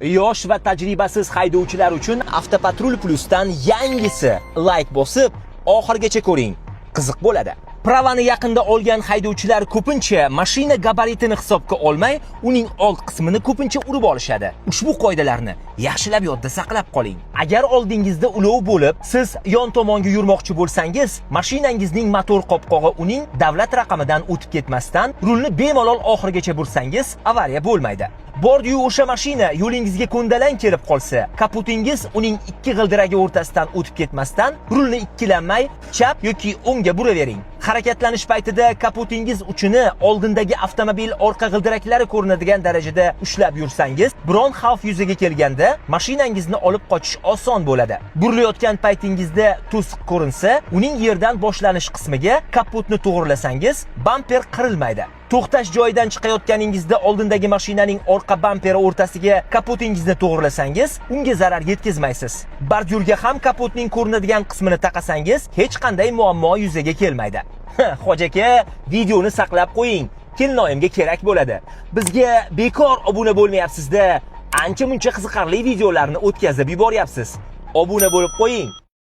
Yosh va tajribasiz haydovchilar uchun Avtopatrul Plus'dan yangisi. Like bosib, oxirgacha ko'ring. Qiziq bo'ladi. Pravani yaqinda olgan haydovchilar ko'pincha mashina gabaritini hisobga olmay, uning old qismini ko'pincha urib olishadi. Ushbu qoidalarni yaxshilab yodda saqlab qoling. Agar oldingizda ulov bo'lib, siz yon tomonga yurmoqchi bo'lsangiz, mashinangizning motor qopqog'i uning davlat raqamidan o'tib ketmasdan, rulni bemalol oxirigacha bursangiz, avariya bo'lmaydi. Bordi-yu o'sha mashina yo'lingizga ko'ndalang kelib qolsa, kaputingiz uning ikki g'ildiragi o'rtasidan o'tib ketmasdan, rulni ikkilanmay chap yoki o'ngga buravering. Harakatlanish paytida kaputingiz uchini oldindagi avtomobil orqa g'ildiraklari ko'rinadigan darajada ushlab yursangiz, biron xavf yuzaga kelganda mashinangizni olib qochish oson bo'ladi. Burilayotgan paytingizda to'siq ko'rinsa, uning yerdan boshlanish qismiga kaputni to'g'rilasangiz, bamper qirilmaydi. To'xtash joyidan chiqayotganingizda oldindagi mashinaning orqa bamperi o'rtasiga kaputingizni to'g'rilasangiz, unga zarar yetkazmaysiz. Bordyurga ham kaputning ko'rinadigan qismini taqasangiz, hech qanday muammo yuzaga kelmaydi. Hoji aka, videoni saqlab qo'ying. Kelinoyimga kerak bo'ladi. Bizga bekor obuna bo'lmayapsiz-da, ancha-muncha qiziqarli videolarni o'tkazib yuboryapsiz. Obuna bo'lib qo'ying.